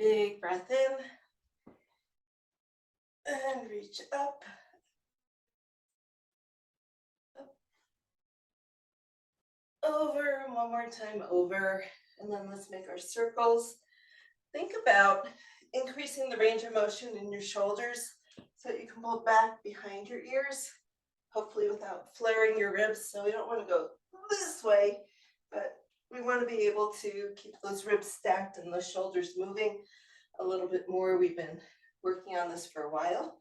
Big breath in and reach up. Over, one more time over, and then let's make our circles. Think about increasing the range of motion in your shoulders so that you can pull back behind your ears, hopefully without flaring your ribs. So we don't want to go this way, but we want to be able to keep those ribs stacked and the shoulders moving a little bit more. We've been working on this for a while,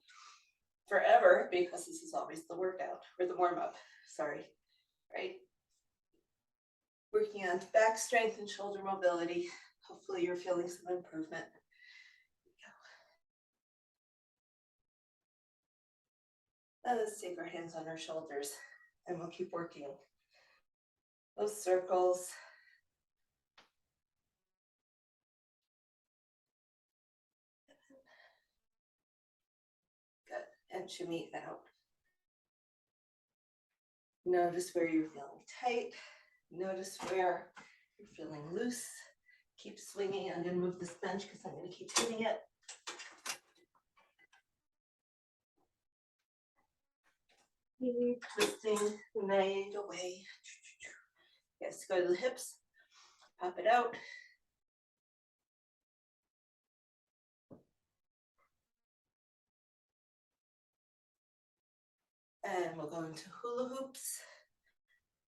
forever, because this is always the workout or the warm-up, sorry, right? Working on back strength and shoulder mobility. Hopefully you're feeling some improvement. Now let's take our hands on our shoulders and we'll keep working those circles. Good, and shimmy it out. Notice where you're feeling tight. Notice where you're feeling loose. Keep swinging. I'm going to move this bench because I'm going to keep hitting it. Keep twisting the night away. Yes, go to the hips. Pop it out. And we'll go into hula hoops.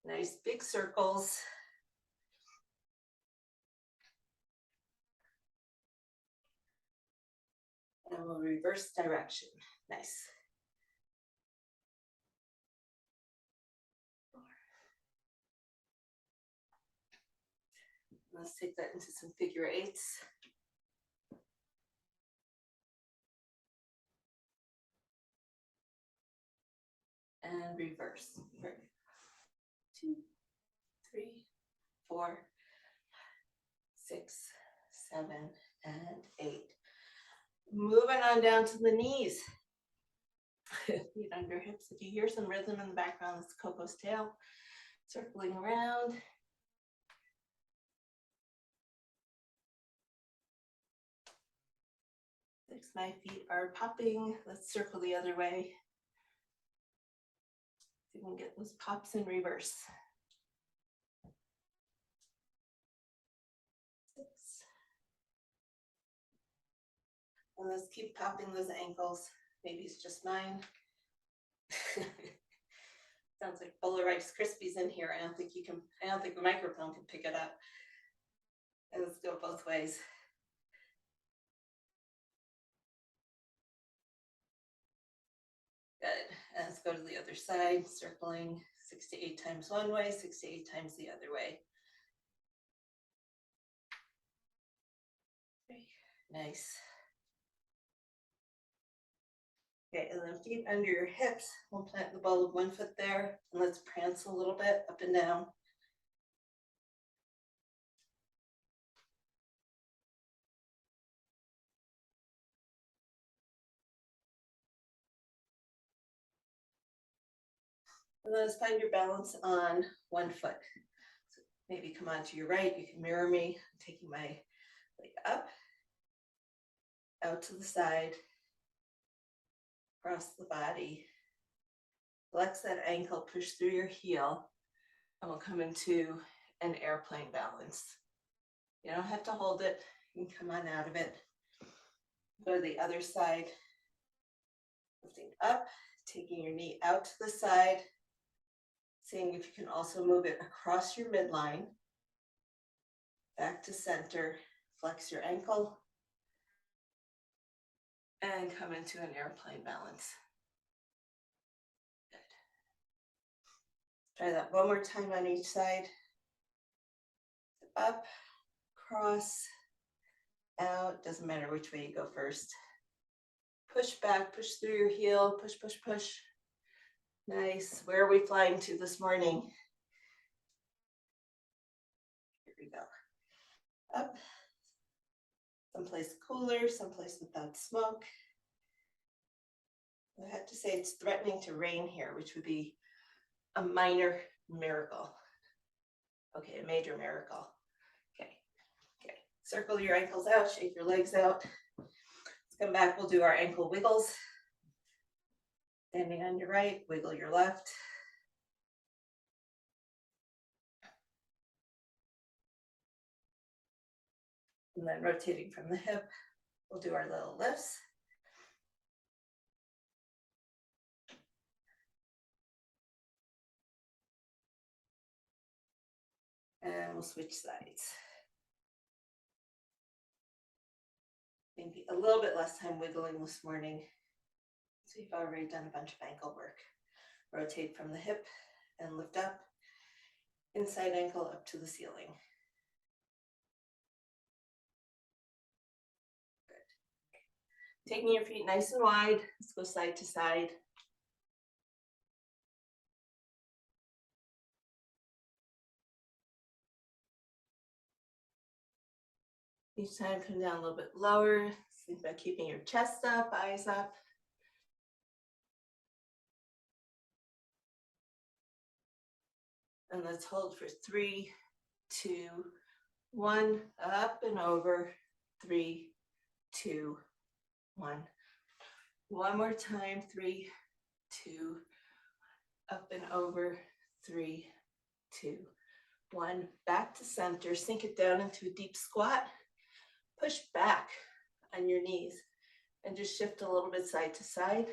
Nice big circles. And we'll reverse direction. Nice. Let's take that into some figure eights. And reverse. 2, 3, 4, 6, 7, and 8. Moving on down to the knees. Feet under hips. If you hear some rhythm in the background, it's Coco's tail circling around. My feet are popping. Let's circle the other way. So you can get those pops in reverse. 6. And let's keep popping those ankles. Maybe it's just mine. Sounds like a bowl of Rice Krispies in here. I don't think the microphone can pick it up. And let's go both ways. Good. And let's go to the other side, circling 6 to 8 times one way, 6 to 8 times the other way. Okay. Nice. Okay, and then feet under your hips. We'll plant the ball of one foot there, and let's prance a little bit up and down. And let's find your balance on one foot. So maybe come onto your right. You can mirror me. I'm taking my leg up, out to the side, across the body. Flex that ankle, push through your heel, and we'll come into an airplane balance. You don't have to hold it. You can come on out of it. Go to the other side. Lifting up, taking your knee out to the side. Seeing if you can also move it across your midline. Back to center. Flex your ankle. And come into an airplane balance. Good. Try that one more time on each side. Up, cross, out. Doesn't matter which way you go first. Push back, push through your heel, push, push, push. Nice. Where are we flying to this morning? Here we go. Up. Someplace cooler, someplace without smoke. I have to say it's threatening to rain here, which would be a minor miracle. Okay, a major miracle. Okay. Circle your ankles out, shake your legs out. Let's come back, we'll do our ankle wiggles. Standing on your right, wiggle your left. And then rotating from the hip, we'll do our little lifts. And we'll switch sides. Maybe a little bit less time wiggling this morning. So you've already done a bunch of ankle work. Rotate from the hip and lift up. Inside ankle up to the ceiling. Good. Taking your feet nice and wide. Let's go side to side. Each time come down a little bit lower. Think about keeping your chest up, eyes up. And let's hold for 3, 2, 1. Up and over. 3, 2, 1. One more time. 3, 2. Up and over. 3, 2, 1. Back to center. Sink it down into a deep squat. Push back on your knees and just shift a little bit side to side.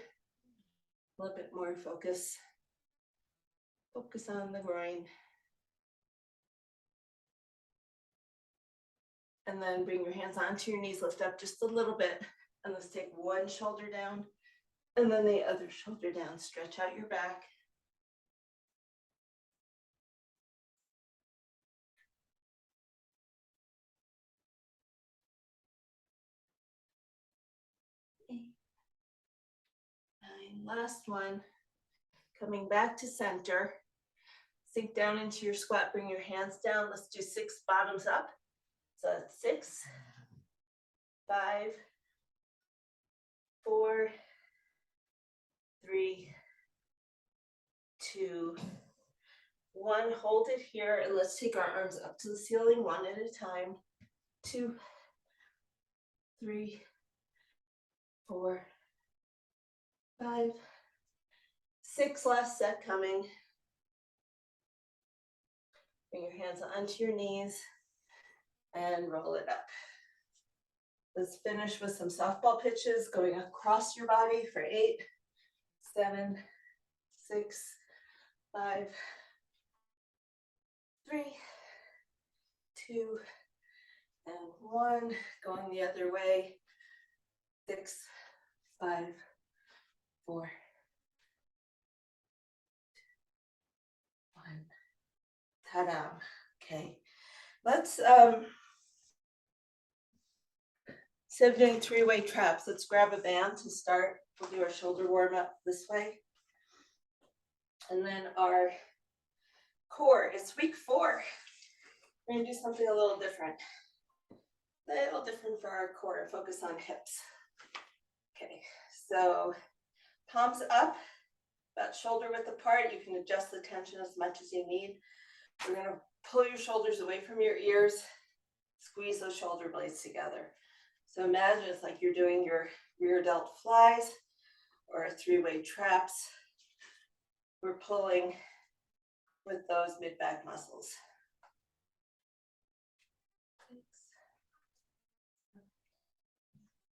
A little bit more focus. Focus on the groin. And then bring your hands onto your knees, lift up just a little bit. And let's take one shoulder down and then the other shoulder down. Stretch out your back. Eight, 9, last one. Coming back to center. Sink down into your squat, bring your hands down. Let's do 6 bottoms up. So that's 6, 5, 4, 3, 2, 1. Hold it here and let's take our arms up to the ceiling one at a time. 2, 3, 4, 5, 6. Last set coming. Bring your hands onto your knees and roll it up. Let's finish with some softball pitches going across your body for 8, 7, 6, 5, 3, 2, and 1. Going the other way. 6, 5, 4, 1. Ta-da. Okay. Let's instead of doing 3-way traps, let's grab a band to start. We'll do our shoulder warm up this way. And then our core, it's week 4. We're gonna do something a little different. A little different for our core, focus on hips. Okay, so palms up, about shoulder width apart. You can adjust the tension as much as you need. We're gonna pull your shoulders away from your ears, squeeze those shoulder blades together. So imagine it's like you're doing your rear delt flies or 3-way traps. We're pulling with those mid-back muscles. 6,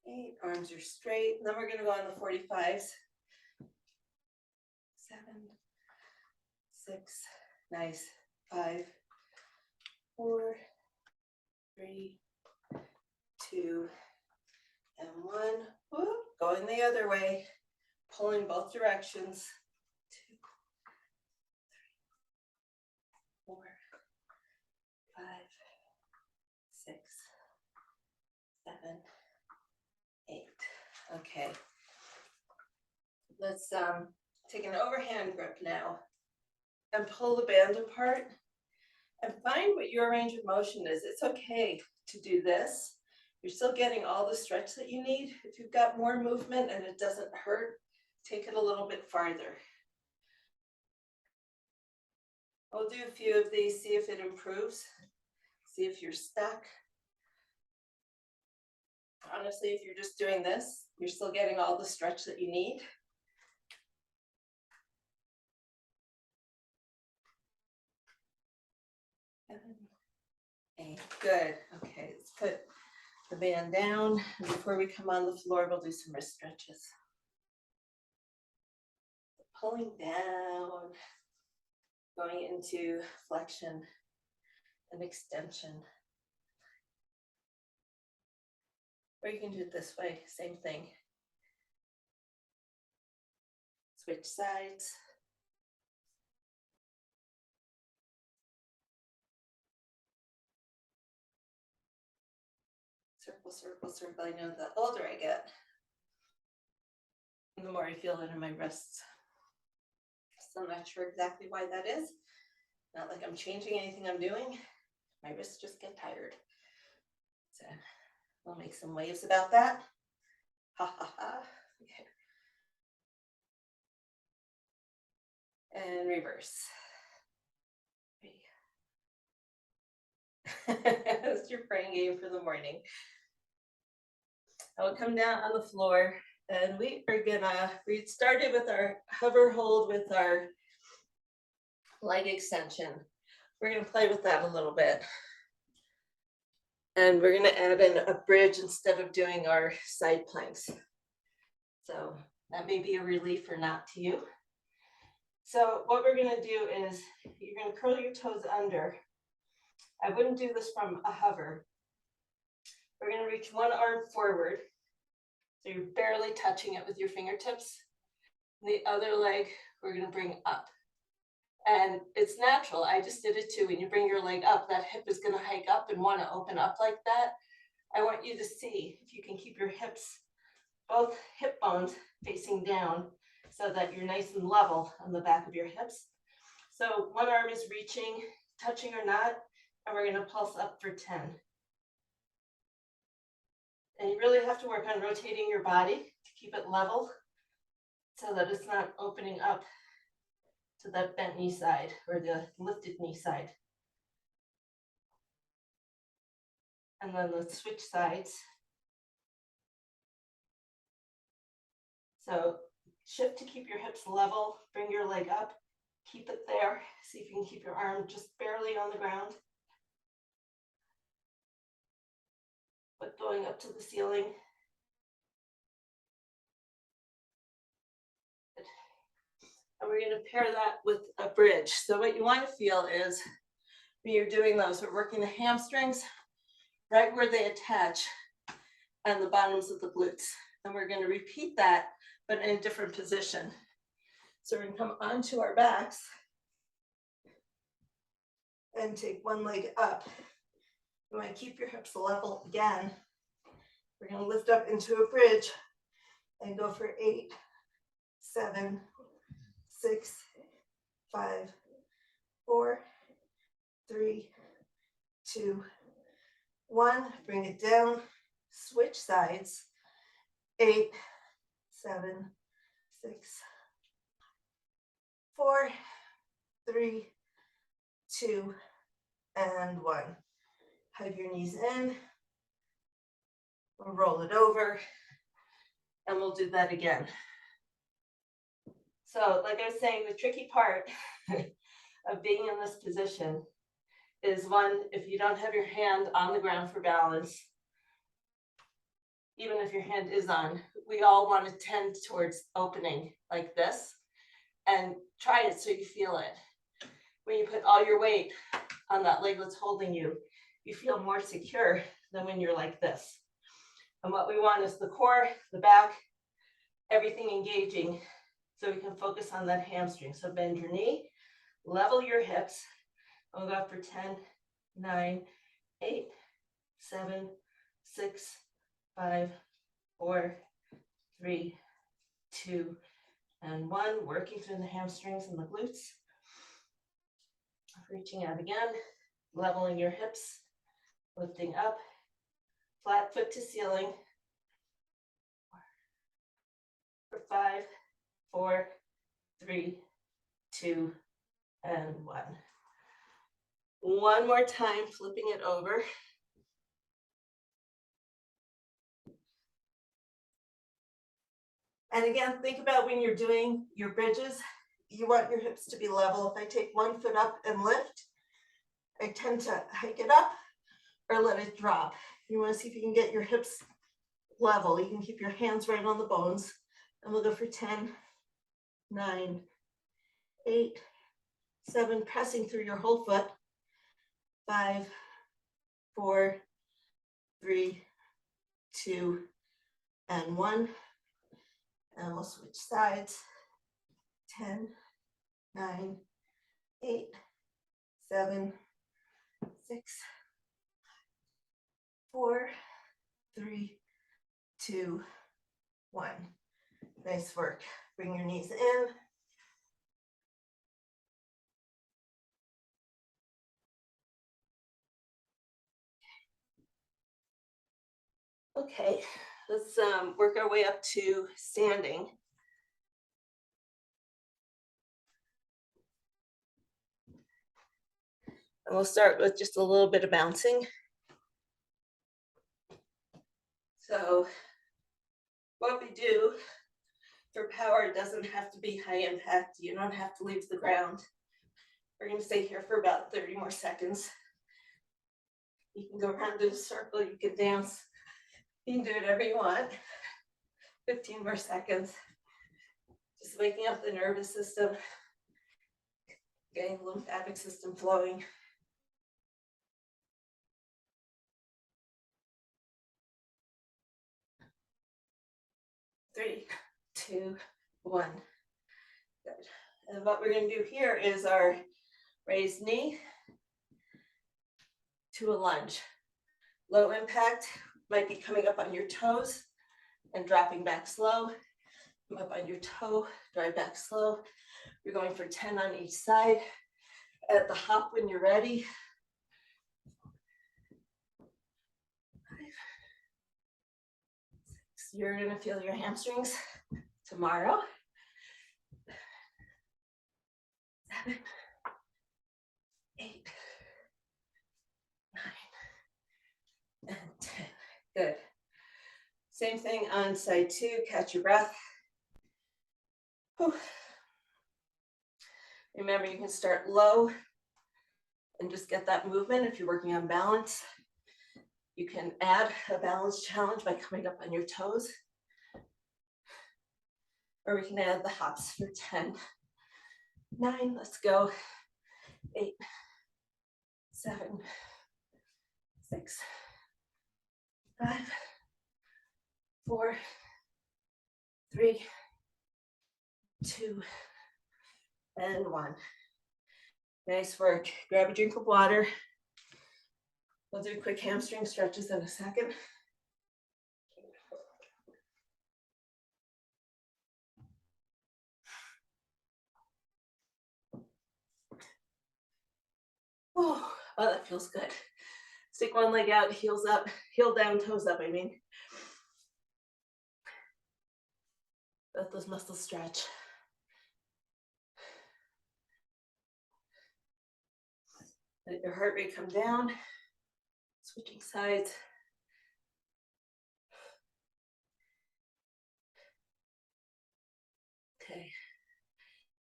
8, arms are straight. Then we're gonna go on the 45s. 7, 6, nice. 5, 4, 3, 2, and 1. Whoop. Going the other way, pulling both directions. 2, 3, 4, 5, 6, 7, 8. Okay. Let's take an overhand grip now and pull the band apart and find what your range of motion is. It's okay to do this. You're still getting all the stretch that you need. If you've got more movement and it doesn't hurt, take it a little bit farther. We'll do a few of these, see if it improves, see if you're stuck. Honestly, if you're just doing this, you're still getting all the stretch that you need. Good. Okay, let's put the band down. And before we come on the floor, we'll do some wrist stretches. Pulling down, going into flexion and extension. Or you can do it this way, same thing. Switch sides. Circle, circle, circle. I know the older I get, the more I feel it in my wrists. Still not sure exactly why that is. Not like I'm changing anything I'm doing. My wrists just get tired. So we'll make some waves about that. Ha ha ha. Okay. And reverse. That's your praying game for the morning. I will come down on the floor and we started with our hover hold with our leg extension. We're gonna play with that a little bit. And we're gonna add in a bridge instead of doing our side planks. So that may be a relief or not to you. So what we're gonna do is you're gonna curl your toes under. I wouldn't do this from a hover. We're gonna reach one arm forward. So you're barely touching it with your fingertips. The other leg, we're gonna bring up. And it's natural, I just did it too. When you bring your leg up, that hip is gonna hike up and wanna open up like that. I want you to see if you can keep your hips, both hip bones facing down so that you're nice and level on the back of your hips. So one arm is reaching, touching or not, and we're gonna pulse up for 10. And you really have to work on rotating your body to keep it level so that it's not opening up to that bent knee side or the lifted knee side. And then let's switch sides. So shift to keep your hips level, bring your leg up, keep it there. See if you can keep your arm just barely on the ground. But going up to the ceiling. And we're gonna pair that with a bridge. So what you wanna feel is when you're doing those, we're working the hamstrings right where they attach and the bottoms of the glutes. And we're gonna repeat that, but in a different position. So we're gonna come onto our backs and take one leg up. You wanna keep your hips level again. We're gonna lift up into a bridge and go for 8, 7, 6, 5, 4, 3, 2, 1. Bring it down, switch sides. 8, 7, 6, 4, 3, 2, and 1. Hug your knees in. We'll roll it over, and we'll do that again. So, like I was saying, the tricky part of being in this position is one, if you don't have your hand on the ground for balance, even if your hand is on, we all want to tend towards opening like this, and try it so you feel it. When you put all your weight on that leg that's holding you, you feel more secure than when you're like this. And what we want is the core, the back, everything engaging so we can focus on that hamstring. So bend your knee, level your hips. We'll go up for 10, 9, 8, 7, 6, 5, 4, 3, 2, and 1. Working through the hamstrings and the glutes. Reaching out again, leveling your hips, lifting up, flat foot to ceiling. For 5, 4, 3, 2, and 1. One more time, flipping it over. And again, think about when you're doing your bridges, you want your hips to be level. If I take one foot up and lift, I tend to hike it up or let it drop. You want to see if you can get your hips level. You can keep your hands right on the bones. And we'll go for 10, 9, 8, 7, pressing through your whole foot. 5, 4, 3, 2, and 1. And we'll switch sides. 10, 9, 8, 7, 6, 4, 3, 2, 1. Nice work. Bring your knees in. Okay, let's work our way up to standing. And we'll start with just a little bit of bouncing. So what we do for power doesn't have to be high impact. You don't have to leave the ground. We're going to stay here for about 30 more seconds. You can go around in a circle, you can dance, you can do whatever you want. 15 more seconds. Just waking up the nervous system, getting the lymphatic system flowing. 3, 2, 1. Good. And what we're going to do here is our raised knee to a lunge. Low impact, might be coming up on your toes and dropping back slow. Come up on your toe, drive back slow. You're going for 10 on each side. At the hop when you're ready. 5, 6. You're going to feel your hamstrings tomorrow. 7, 8, 9, and 10. Good. Same thing on side 2. Catch your breath. Whew. Remember, you can start low and just get that movement if you're working on balance. You can add a balance challenge by coming up on your toes. Or we can add the hops for 10. 9, let's go. 8, 7, 6, 5, 4, 3, 2, and 1. Nice work. Grab a drink of water. We'll do quick hamstring stretches in a second. Oh, that feels good. Stick one leg out, heels up, heel down, toes up, I mean. Let those muscles stretch. Let your heart rate come down. Switching sides. Okay.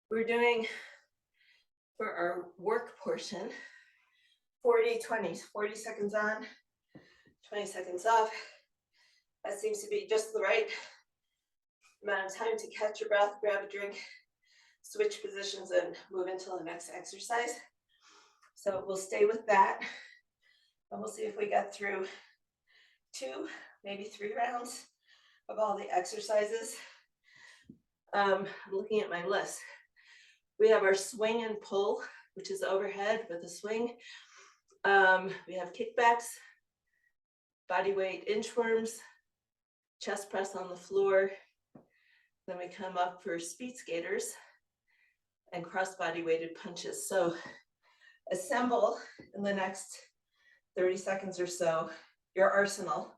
We're doing, for our work portion, 40-20, 40 seconds on, 20 seconds off. That seems to be just the right amount of time to catch your breath, grab a drink, switch positions, and move into the next exercise. So we'll stay with that, and we'll see if we get through 2, maybe 3 rounds of all the exercises. I'm looking at my list. We have our swing and pull, which is overhead with a swing. We have kickbacks, body weight inchworms, chest press on the floor. Then we come up for speed skaters and cross body weighted punches. So assemble in the next 30 seconds or so your arsenal,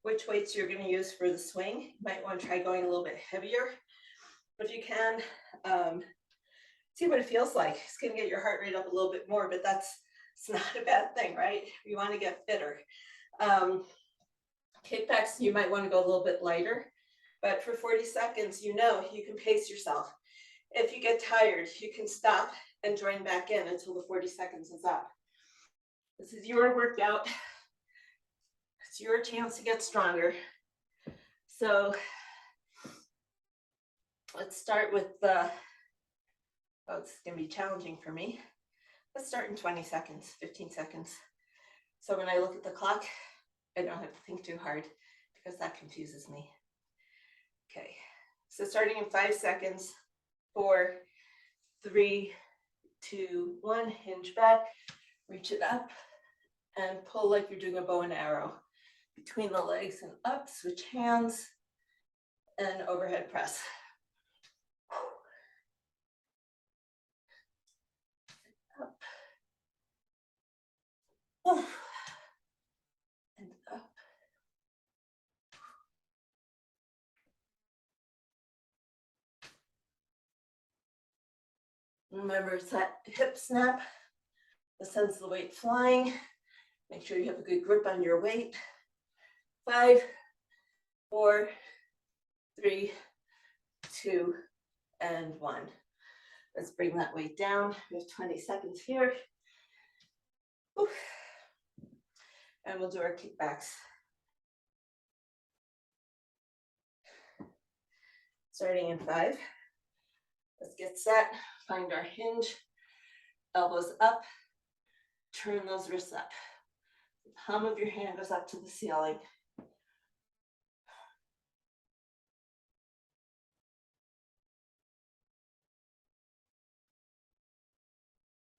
which weights you're going to use for the swing. You might want to try going a little bit heavier. If you can, see what it feels like. It's going to get your heart rate up a little bit more, but it's not a bad thing, right? You want to get fitter. Kickbacks, you might want to go a little bit lighter. But for 40 seconds, you know you can pace yourself. If you get tired, you can stop and join back in until the 40 seconds is up. This is your workout. It's your chance to get stronger. So let's start with the, oh, it's gonna be challenging for me. Let's start in 20 seconds, 15 seconds. So when I look at the clock, I don't have to think too hard because that confuses me. Okay, so starting in 5 seconds, 4, 3, 2, 1, hinge back, reach it up, and pull like you're doing a bow and arrow. Between the legs and up, switch hands, and overhead press. Up. And up. Remember, it's that hip snap that sends the weight flying. Make sure you have a good grip on your weight. 5, 4, 3, 2, and 1. Let's bring that weight down. We have 20 seconds here. And we'll do our kickbacks. Starting in 5. Let's get set. Find our hinge. Elbows up. Turn those wrists up. The palm of your hand goes up to the ceiling.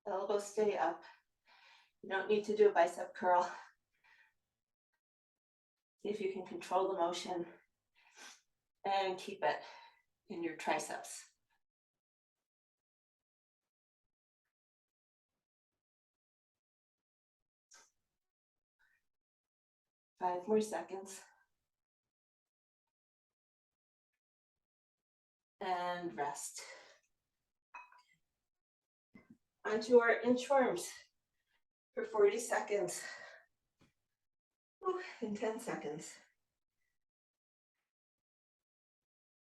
Elbows stay up. You don't need to do a bicep curl. See if you can control the motion and keep it in your triceps. 5 more seconds. And rest. Onto our inchworms for 40 seconds. In 10 seconds.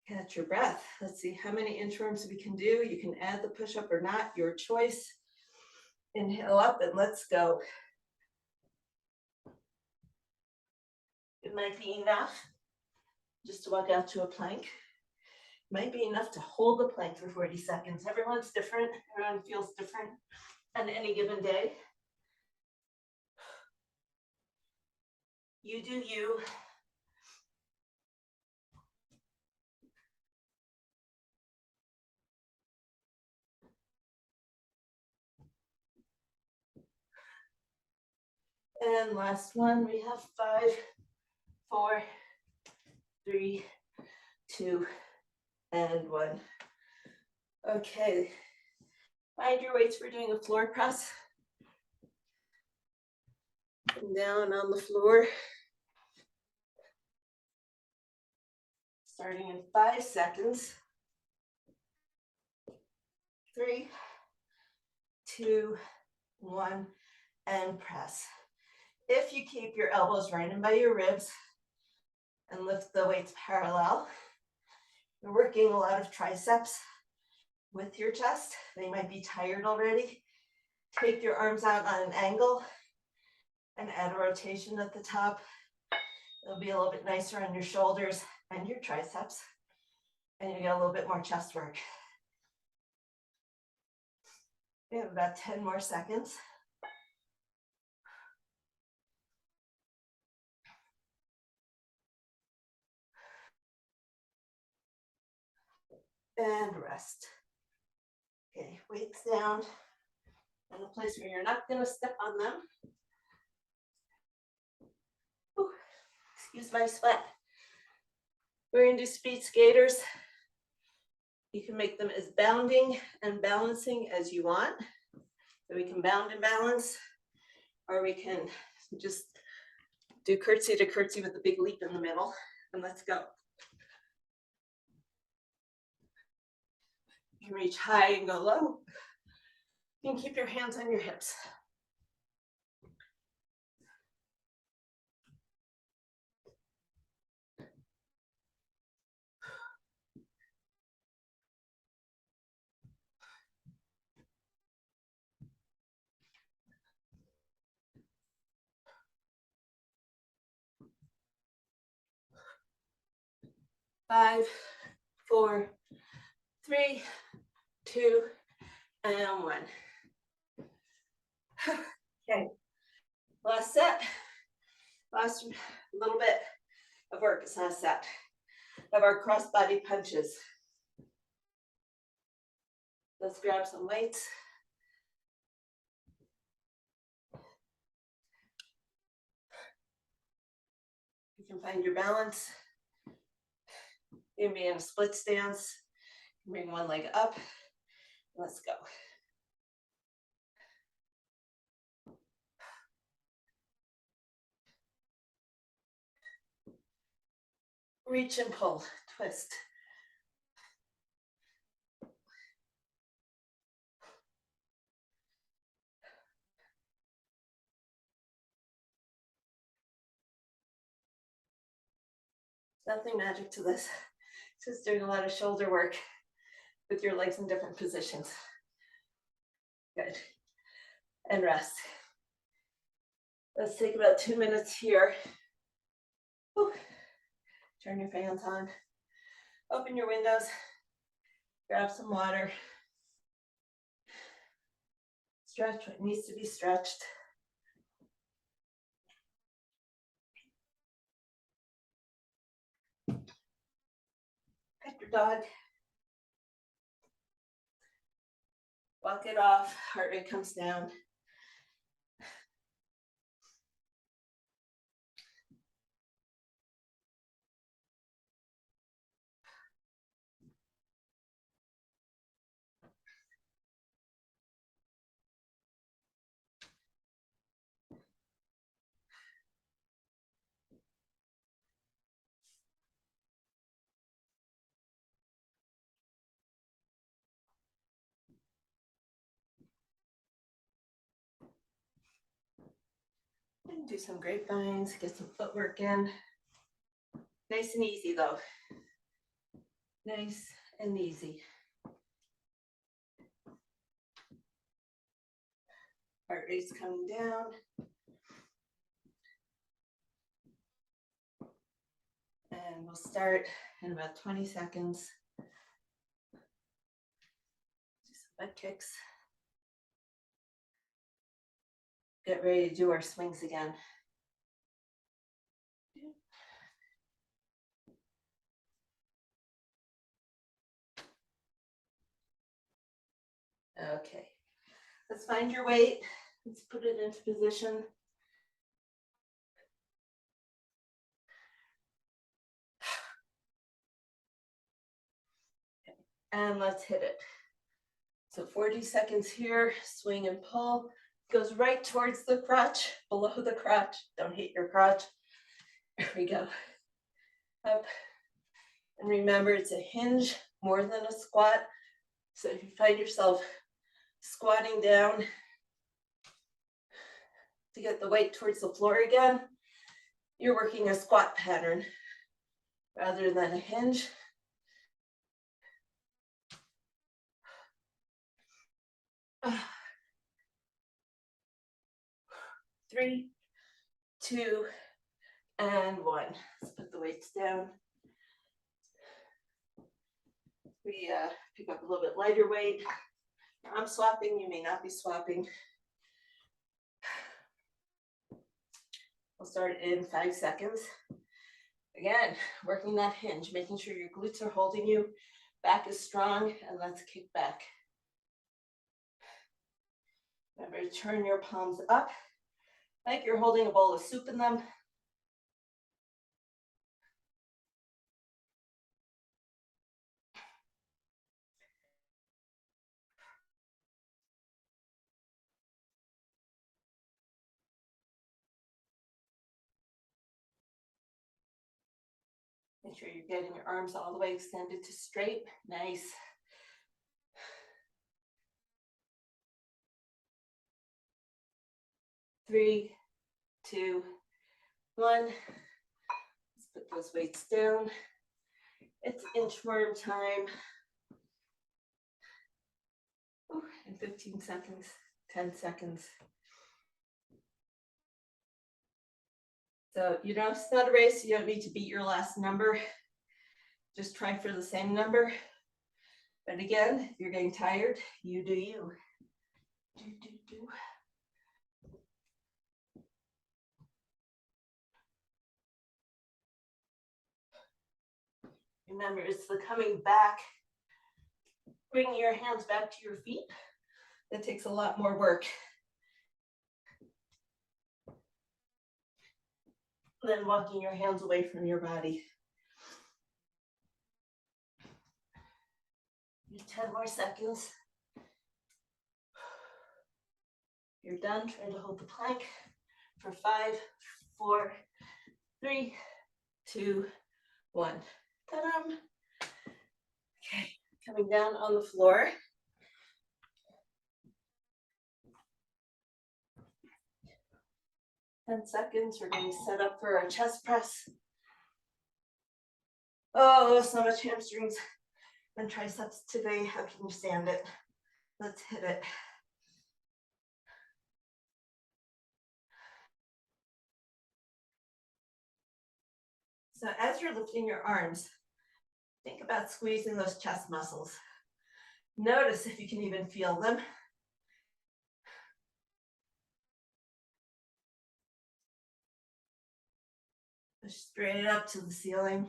Catch your breath. Let's see how many inchworms we can do. You can add the push-up or not, your choice. Inhale up and let's go. It might be enough just to walk out to a plank. It might be enough to hold the plank for 40 seconds. Everyone's different. Everyone feels different on any given day. You do you. And last one, we have 5, 4, 3, 2, and 1. Okay, find your weights. We're doing a floor press. And down on the floor. Starting in 5 seconds. 3, 2, 1, and press. If you keep your elbows right in by your ribs and lift the weights parallel, you're working a lot of triceps with your chest. They might be tired already. Take your arms out on an angle and add a rotation at the top. It'll be a little bit nicer on your shoulders and your triceps, and you get a little bit more chest work. We have about 10 more seconds. And rest. Okay, weights down in a place where you're not going to step on them. Ooh, excuse my sweat. We're going to do speed skaters. You can make them as bounding and balancing as you want. So we can bound and balance, or we can just do curtsy to curtsy with a big leap in the middle. And let's go. You can reach high and go low. You can keep your hands on your hips. 5, 4, 3, 2, and 1. Okay, last set. Last little bit of work is last set of our cross-body punches. Let's grab some weights. You can find your balance. You can be in a split stance. Bring one leg up. Let's go. Reach and pull, twist. Nothing magic to this. It's just doing a lot of shoulder work with your legs in different positions. Good. And rest. Let's take about 2 minutes here. Whew. Turn your fans on. Open your windows. Grab some water. Stretch what needs to be stretched. Pet your dog. Walk it off. Heart rate comes down. And do some grapevines, get some footwork in. Nice and easy though. Nice and easy. Heart rate's coming down. And we'll start in about 20 seconds. Do some butt kicks. Get ready to do our swings again. Okay, let's find your weight. Let's put it into position. And let's hit it. So 40 seconds here, swing and pull. Goes right towards the crotch, below the crotch. Don't hit your crotch. There we go. Up. And remember, it's a hinge more than a squat. So if you find yourself squatting down to get the weight towards the floor again, you're working a squat pattern rather than a hinge. Three, 2, and 1. Let's put the weights down. We pick up a little bit lighter weight. I'm swapping, you may not be swapping. We'll start in 5 seconds. Again, working that hinge, making sure your glutes are holding you. Back is strong, and let's kick back. Remember to turn your palms up like you're holding a bowl of soup in them. Make sure you're getting your arms all the way extended to straight. Nice. Three, 2, 1. Let's put those weights down. It's inchworm time. Ooh, in 15 seconds, 10 seconds. So, you know, it's not a race. You don't need to beat your last number. Just try for the same number. But again, if you're getting tired, you do you. Do. Remember, it's the coming back, bringing your hands back to your feet. That takes a lot more work than walking your hands away from your body. 10 more seconds. You're done. Try to hold the plank for 5, 4, 3, 2, 1. Ta-da! Okay, coming down on the floor. Ten seconds. We're going to set up for our chest press. Oh, so much hamstrings and triceps today. How can you stand it? Let's hit it. So as you're lifting your arms, think about squeezing those chest muscles. Notice if you can even feel them. Push straight up to the ceiling.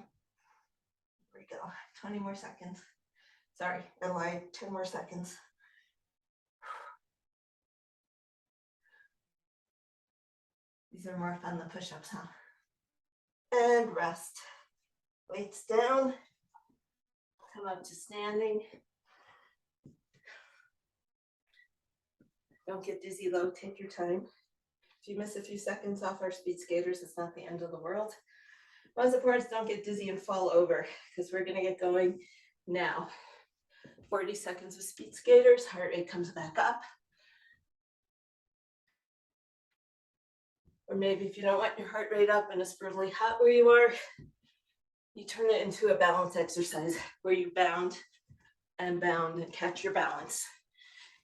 Here we go. 20 more seconds. Sorry, I lied. 10 more seconds. These are more fun than push-ups, huh? And rest. Weights down. Come up to standing. Don't get dizzy though, take your time. If you miss a few seconds off our speed skaters, it's not the end of the world. Most important, don't get dizzy and fall over, because we're gonna get going now. 40 seconds of speed skaters, heart rate comes back up. Or maybe if you don't want your heart rate up and it's brutally hot where you are, you turn it into a balance exercise where you bound and catch your balance.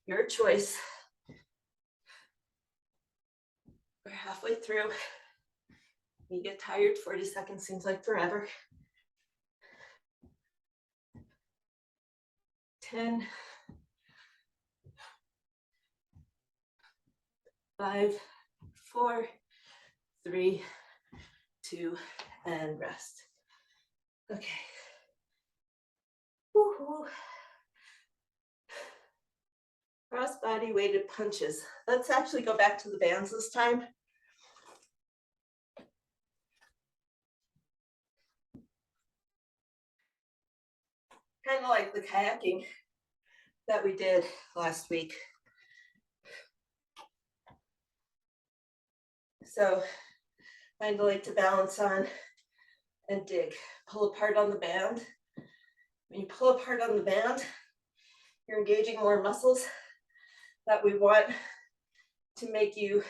Your choice. We're halfway through. You get tired, 40 seconds seems like forever. 10, 5, 4, 3, 2, and rest. Okay. Woo-hoo. Cross body weighted punches. Let's actually go back to the bands this time. Kind of like the kayaking that we did last week. So kind of like to balance on and dig. Pull apart on the band. When you pull apart on the band, you're engaging more muscles that we want to make you,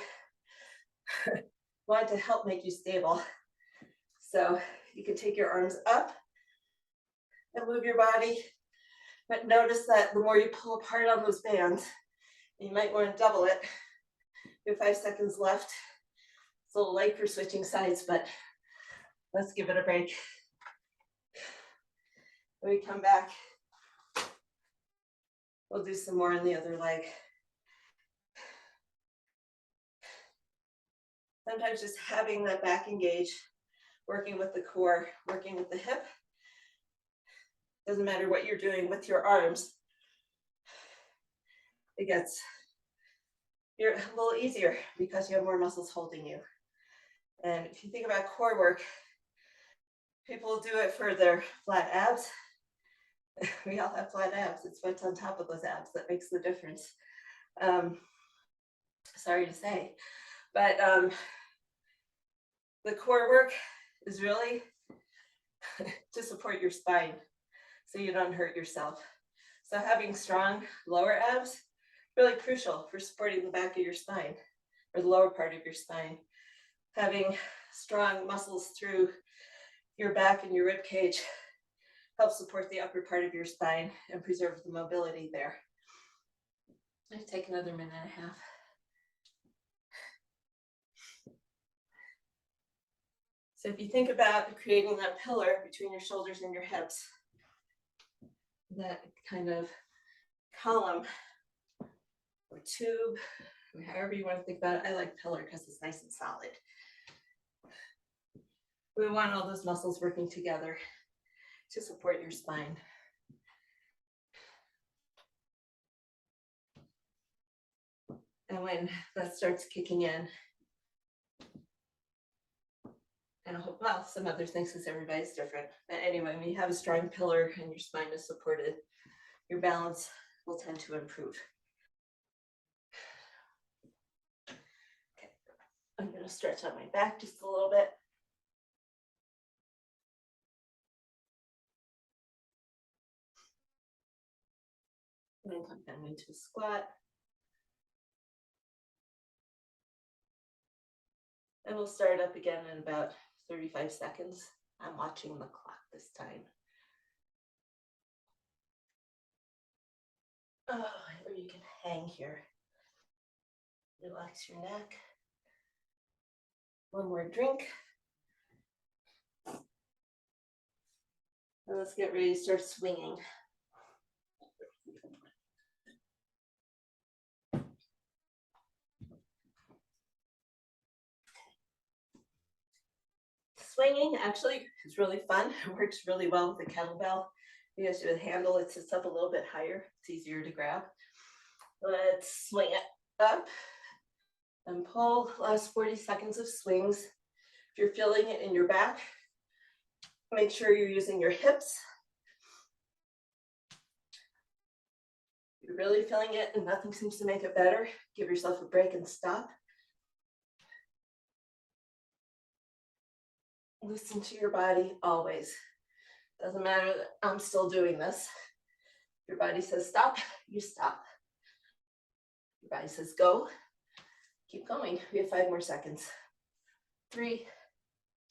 want to help make you stable. So you can take your arms up and move your body, but notice that the more you pull apart on those bands, you might want to double it. We have 5 seconds left. It's a little late for switching sides, but let's give it a break. When we come back, we'll do some more on the other leg. Sometimes just having that back engage, working with the core, working with the hip. Doesn't matter what you're doing with your arms. You're a little easier because you have more muscles holding you. And if you think about core work, people do it for their flat abs. We all have flat abs. It's what's on top of those abs that makes the difference. Sorry to say, but the core work is really to support your spine so you don't hurt yourself. So having strong lower abs, really crucial for supporting the back of your spine or the lower part of your spine. Having strong muscles through your back and your rib cage helps support the upper part of your spine and preserve the mobility there. Let's take another minute and a half. So if you think about creating that pillar between your shoulders and your hips, that kind of column or tube, however you want to think about it. I like pillar because it's nice and solid. We want all those muscles working together to support your spine. And when that starts kicking in, and I hope, well, some other things because everybody's different. But anyway, when you have a strong pillar and your spine is supported, your balance will tend to improve. Okay, I'm going to stretch out my back just a little bit. And then come down into a squat. And we'll start up again in about 35 seconds. I'm watching the clock this time. Oh, or you can hang here. Relax your neck. One more drink. And let's get ready to start swinging. Swinging actually is really fun. It works really well with the kettlebell because the handle, it sits up a little bit higher. It's easier to grab. Let's swing it up and pull. Last 40 seconds of swings. If you're feeling it in your back, make sure you're using your hips. If you're really feeling it and nothing seems to make it better, give yourself a break and stop. Listen to your body always. Doesn't matter that I'm still doing this. Your body says stop, you stop. Your body says go, keep going. We have 5 more seconds. 3,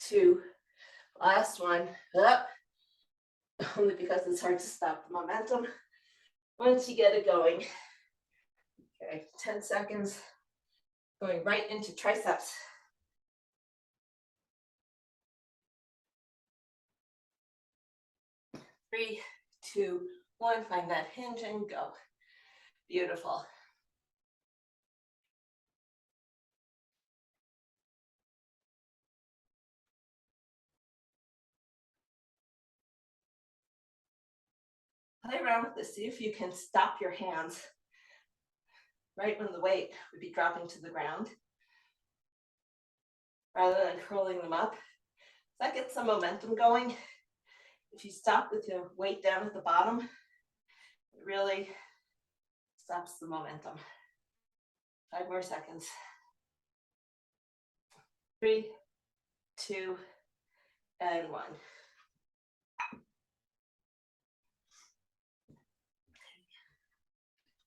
2, last one, up. Only because it's hard to stop the momentum once you get it going. Okay, 10 seconds, going right into triceps. 3, 2, 1, find that hinge and go. Beautiful. Play around with this, see if you can stop your hands right when the weight would be dropping to the ground, rather than curling them up. So that gets some momentum going. If you stop with your weight down at the bottom, it really stops the momentum. 5 more seconds. 3, 2, and 1.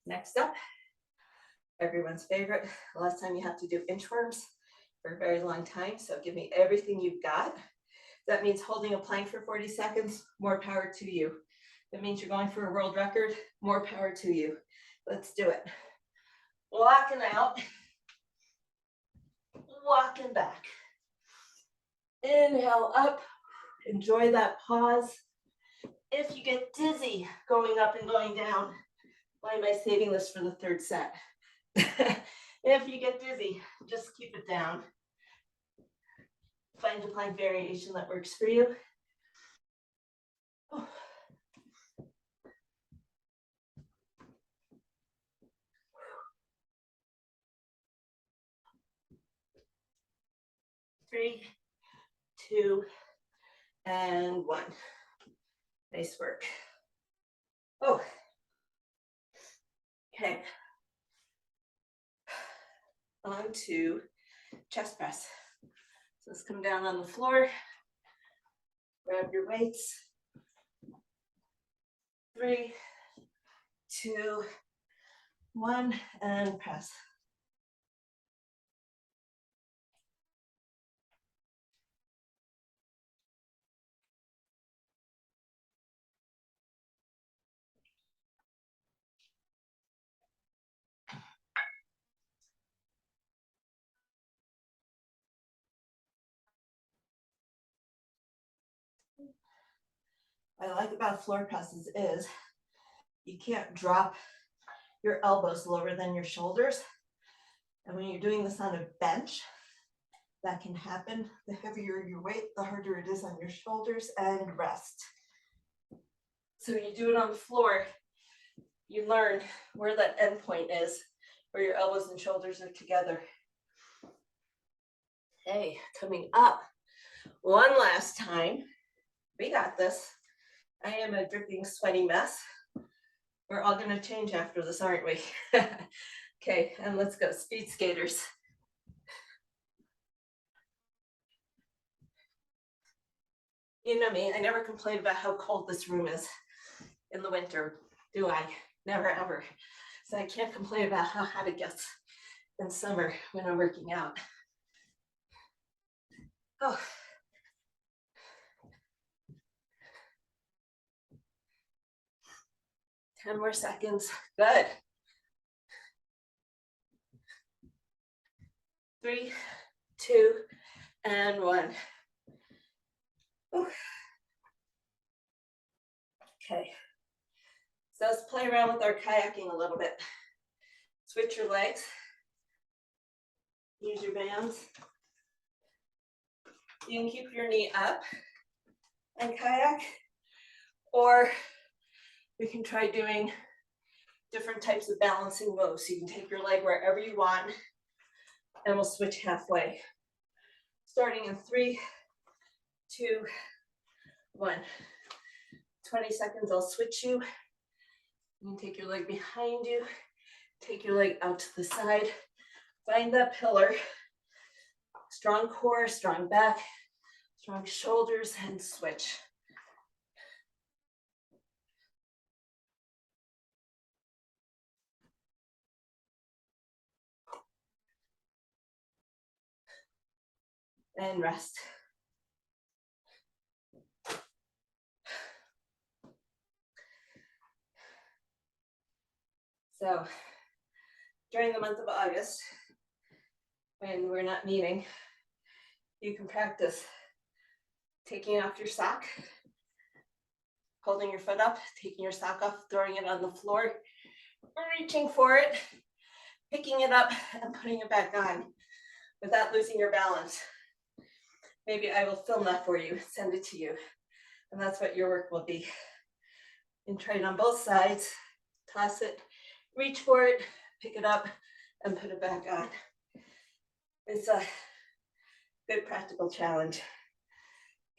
Next up, everyone's favorite. Last time you have to do inchworms for a very long time, so give me everything you've got. That means holding a plank for 40 seconds, more power to you. That means you're going for a world record, more power to you. Let's do it. Walking out, walking back. Inhale up, enjoy that pause. If you get dizzy going up and going down, why am I saving this for the 3rd set? If you get dizzy, just keep it down. Find a plank variation that works for you. Oh. 3, 2, and 1. Nice work. Oh, okay. On to chest press. So let's come down on the floor. Grab your weights. 3, 2, 1, and press. What I like about floor presses is you can't drop your elbows lower than your shoulders. And when you're doing this on a bench, that can happen. The heavier your weight, the harder it is on your shoulders and rest. So when you do it on the floor, you learn where that end point is, where your elbows and shoulders are together. Okay, coming up. One last time. We got this. I am a dripping, sweaty mess. We're all gonna change after this, aren't we? Okay, and let's go, speed skaters. You know me, I never complain about how cold this room is in the winter, do I? Never, ever. So I can't complain about how hot it gets in summer when I'm working out. Oh. Ten more seconds, good. 3, 2, and 1. Ooh. Okay, so let's play around with our kayaking a little bit. Switch your legs. Use your bands. You can keep your knee up and kayak, or we can try doing different types of balancing moves. So you can take your leg wherever you want, and we'll switch halfway. Starting in 3, 2, 1. 20 seconds, I'll switch you. You can take your leg behind you, take your leg out to the side, find that pillar. Strong core, strong back, strong shoulders, and switch. And rest. So during the month of August, when we're not meeting, you can practice taking off your sock, holding your foot up, taking your sock off, throwing it on the floor, reaching for it, picking it up and putting it back on without losing your balance. Maybe I will film that for you, send it to you. And that's what your work will be. And try it on both sides, toss it, reach for it, pick it up, and put it back on. It's a good practical challenge.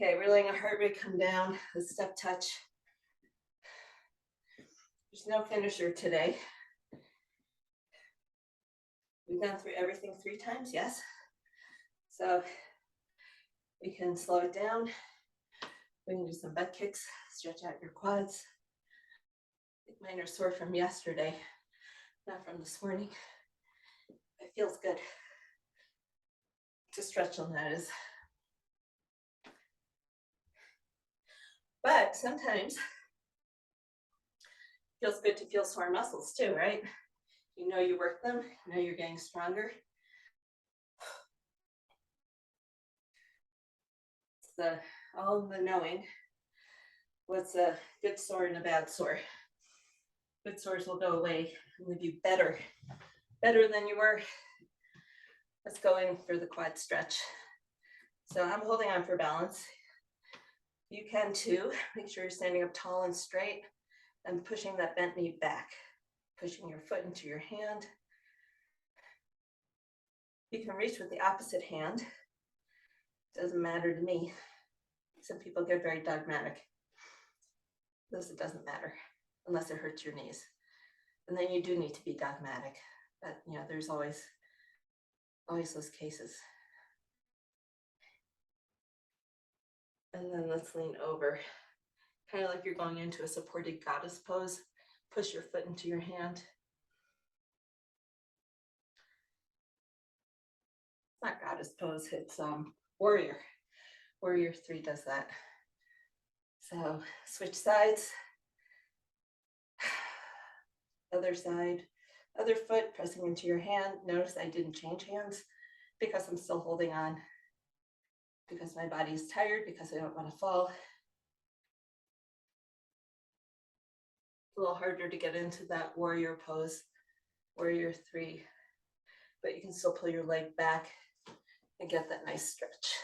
Okay, we're letting our heart rate come down, the step touch. There's no finisher today. We've gone through everything 3 times, yes? So we can slow it down. We can do some butt kicks, stretch out your quads. I think mine are sore from yesterday, not from this morning. It feels good to stretch on that is. But sometimes it feels good to feel sore muscles too, right? You know you work them, you know you're getting stronger. It's all the knowing what's a good sore and a bad sore. Good sores will go away and leave you better than you were. Let's go in for the quad stretch. So I'm holding on for balance. You can too. Make sure you're standing up tall and straight and pushing that bent knee back, pushing your foot into your hand. You can reach with the opposite hand. Doesn't matter to me. Some people get very dogmatic. This, it doesn't matter unless it hurts your knees. And then you do need to be dogmatic. But you know, there's always those cases. And then let's lean over, kind of like you're going into a supported goddess pose. Push your foot into your hand. It's not goddess pose, it's warrior. Warrior 3 does that. So switch sides. Other side, other foot pressing into your hand. Notice I didn't change hands because I'm still holding on, because my body is tired, because I don't want to fall. a little harder to get into that warrior pose, warrior three, but you can still pull your leg back and get that nice stretch.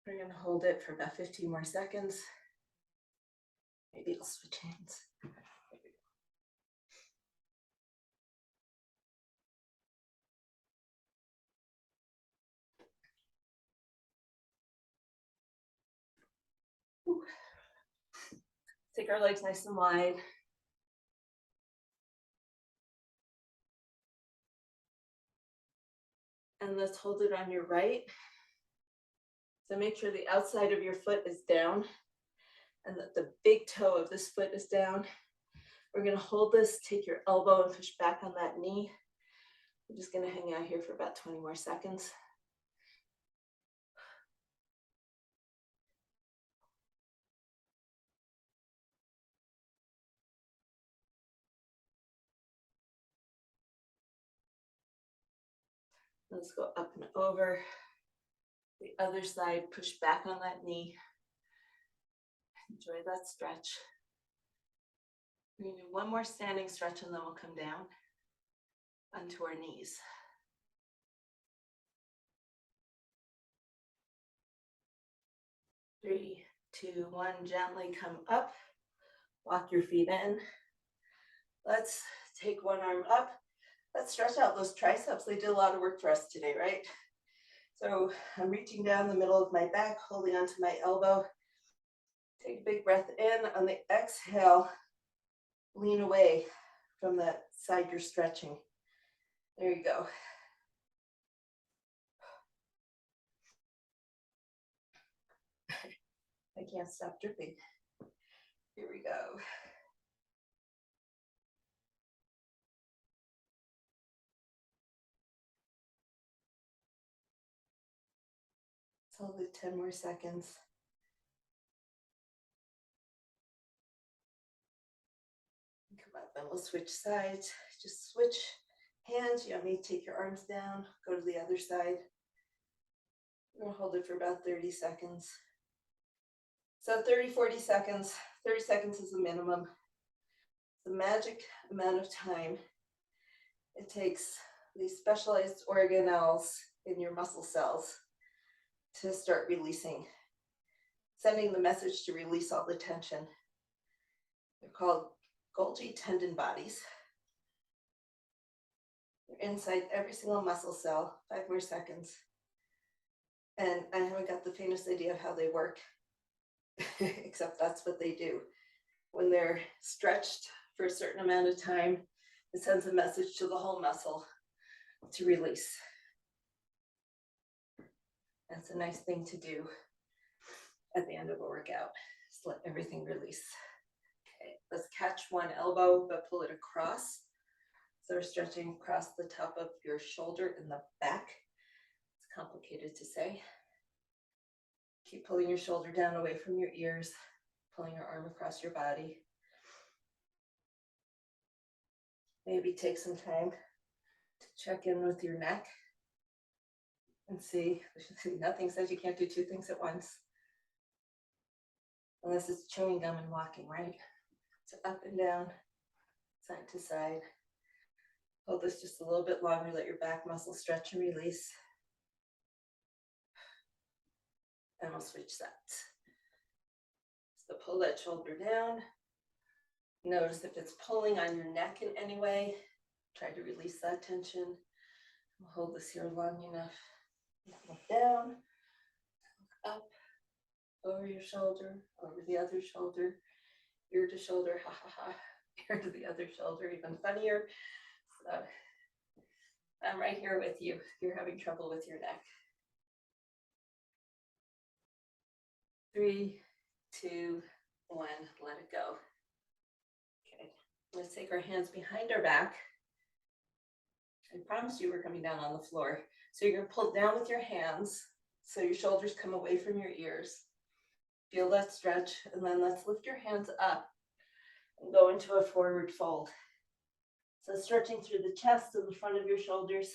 We're gonna hold it for about 15 more seconds. Maybe I'll switch hands. Ooh. Take our legs nice and wide. And let's hold it on your right. So make sure the outside of your foot is down and that the big toe of this foot is down. We're gonna hold this, take your elbow and push back on that knee. We're just gonna hang out here for about 20 more seconds. Let's go up and over. The other side, push back on that knee. Enjoy that stretch. We're gonna do one more standing stretch and then we'll come down onto our knees. 3, 2, 1, gently come up. Walk your feet in. Let's take one arm up. Let's stretch out those triceps. They did a lot of work for us today, right? So I'm reaching down the middle of my back, holding onto my elbow. Take a big breath in. On the exhale, lean away from that side you're stretching. There you go. I can't stop dripping. Here we go. So I'll leave 10 more seconds. Come up and we'll switch sides. Just switch hands. You don't need to take your arms down. Go to the other side. We're gonna hold it for about 30 seconds. So 30, 40 seconds. 30 seconds is the minimum. The magic amount of time it takes these specialized organelles in your muscle cells to start releasing, sending the message to release all the tension. They're called Golgi tendon bodies. They're inside every single muscle cell. 5 more seconds. And I haven't got the faintest idea of how they work, except that's what they do. When they're stretched for a certain amount of time, it sends a message to the whole muscle to release. That's a nice thing to do at the end of a workout. Just let everything release. Okay, let's catch one elbow, but pull it across. So we're stretching across the top of your shoulder and the back. It's complicated to say. Keep pulling your shoulder down away from your ears, pulling your arm across your body. Maybe take some time to check in with your neck and see, nothing says you can't do 2 things at once. Unless it's chewing gum and walking, right? So up and down, side to side. Hold this just a little bit longer, let your back muscle stretch and release. And we'll switch sides. So pull that shoulder down. Notice if it's pulling on your neck in any way, try to release that tension. We'll hold this here long enough. Look down, up, over your shoulder, over the other shoulder, ear to shoulder, ha ha ha, ear to the other shoulder, even funnier. So I'm right here with you if you're having trouble with your neck. 3, 2, 1, let it go. Okay, let's take our hands behind our back. I promised you we're coming down on the floor. So you're gonna pull down with your hands so your shoulders come away from your ears. Feel that stretch, and then let's lift your hands up and go into a forward fold. So stretching through the chest and the front of your shoulders.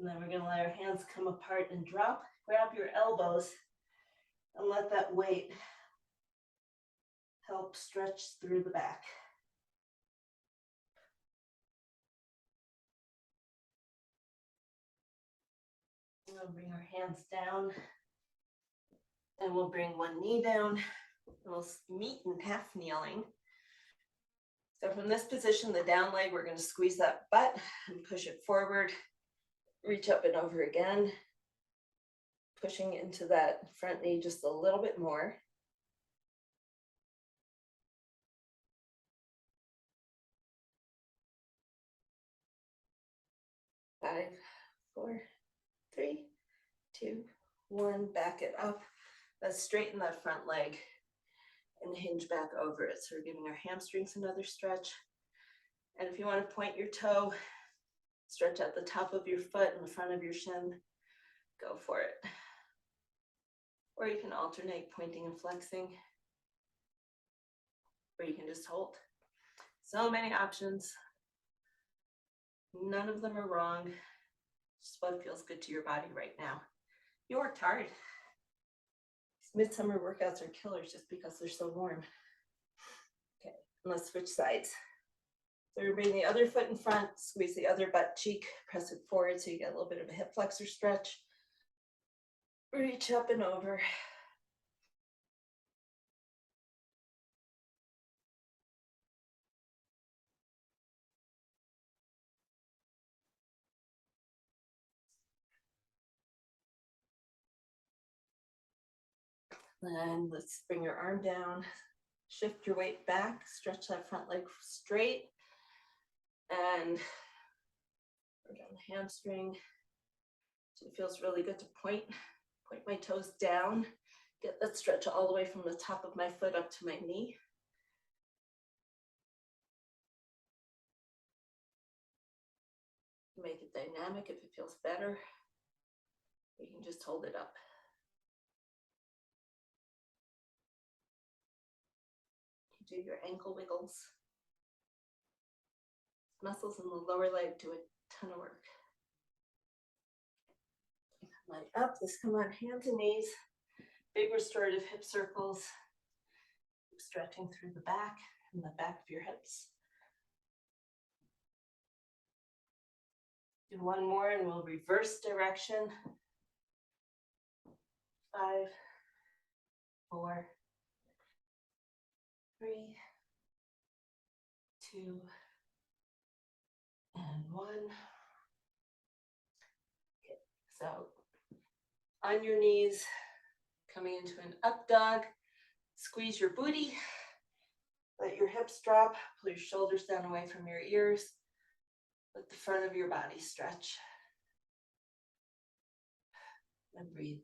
And then we're gonna let our hands come apart and drop. Grab your elbows and let that weight help stretch through the back. We'll bring our hands down and we'll bring one knee down. We'll meet in half kneeling. So from this position, the down leg, we're going to squeeze that butt and push it forward, reach up and over again, pushing into that front knee just a little bit more. 5, 4, 3, 2, 1, back it up. Let's straighten that front leg and hinge back over it. So we're giving our hamstrings another stretch. And if you want to point your toe, stretch out the top of your foot and the front of your shin, go for it. Or you can alternate pointing and flexing, or you can just hold. So many options. None of them are wrong. Just what feels good to your body right now. You worked hard. These midsummer workouts are killers just because they're so warm. Okay, and let's switch sides. So we bring the other foot in front, squeeze the other butt cheek, press it forward so you get a little bit of a hip flexor stretch. Reach up and over. Then let's bring your arm down, shift your weight back, stretch that front leg straight, and work on the hamstring. So it feels really good to point my toes down, get that stretch all the way from the top of my foot up to my knee. Make it dynamic if it feels better. You can just hold it up. Do your ankle wiggles. Muscles in the lower leg do a ton of work. Come on up, let's come on hands and knees. Big restorative hip circles. Keep stretching through the back and the back of your hips. Do one more and we'll reverse direction. 5, 4, 3, 2, and 1. Okay, so on your knees, coming into an up dog, squeeze your booty, let your hips drop, pull your shoulders down away from your ears, let the front of your body stretch, and breathe.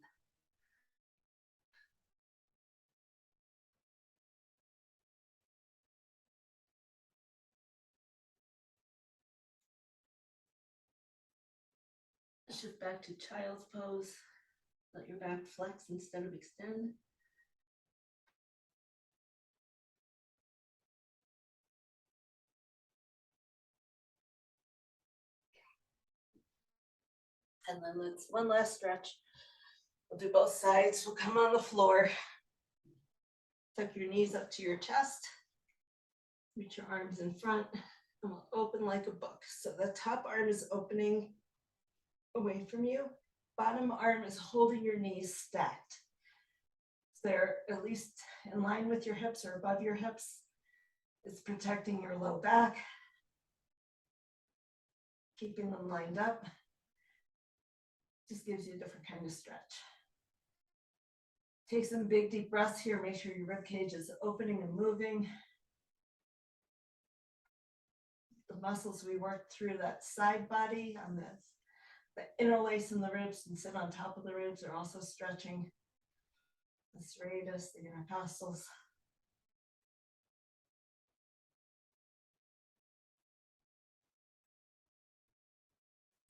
Shift back to child's pose. Let your back flex instead of extend. And then let's one last stretch. We'll do both sides. We'll come on the floor. Tuck your knees up to your chest. Reach your arms in front and we'll open like a book. So the top arm is opening away from you. Bottom arm is holding your knees stacked. So they're at least in line with your hips or above your hips. It's protecting your low back, keeping them lined up. Just gives you a different kind of stretch. Take some big deep breaths here. Make sure your rib cage is opening and moving. The muscles we work through that side body on the interlace in the ribs and sit on top of the ribs are also stretching. The serratus, the intercostals.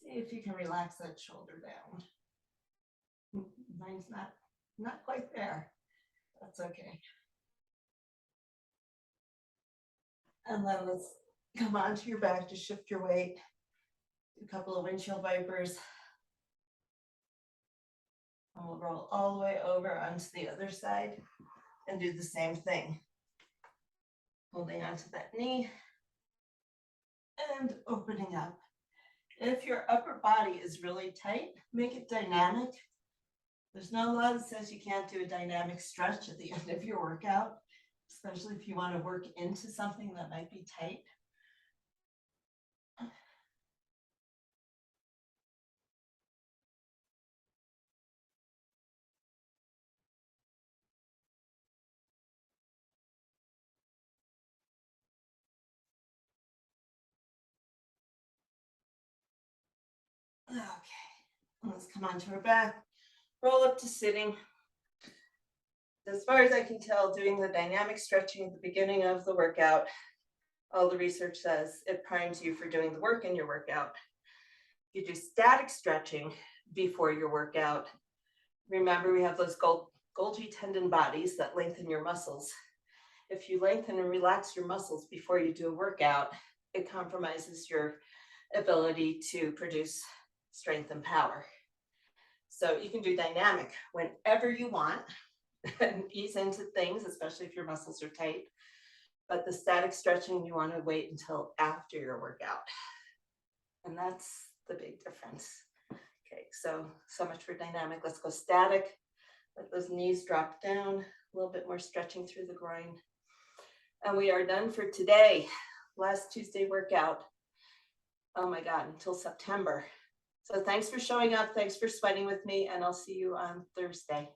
See if you can relax that shoulder down. Mine's not quite there. That's okay. And then let's come onto your back to shift your weight. Do a couple of windshield vipers. And we'll roll all the way over onto the other side and do the same thing. Holding onto that knee and opening up. If your upper body is really tight, make it dynamic. There's no law that says you can't do a dynamic stretch at the end of your workout, especially if you want to work into something that might be tight. Okay, let's come onto our back, roll up to sitting. As far as I can tell, doing the dynamic stretching at the beginning of the workout, all the research says it primes you for doing the work in your workout. If you do static stretching before your workout, remember we have those Golgi tendon bodies that lengthen your muscles. If you lengthen and relax your muscles before you do a workout, it compromises your ability to produce strength and power. So you can do dynamic whenever you want and ease into things, especially if your muscles are tight. But the static stretching, you want to wait until after your workout. And that's the big difference. Okay, so much for dynamic. Let's go static. Let those knees drop down, a little bit more stretching through the groin. And we are done for today. Last Tuesday workout. Oh my God, until September. So thanks for showing up. Thanks for sweating with me, and I'll see you on Thursday.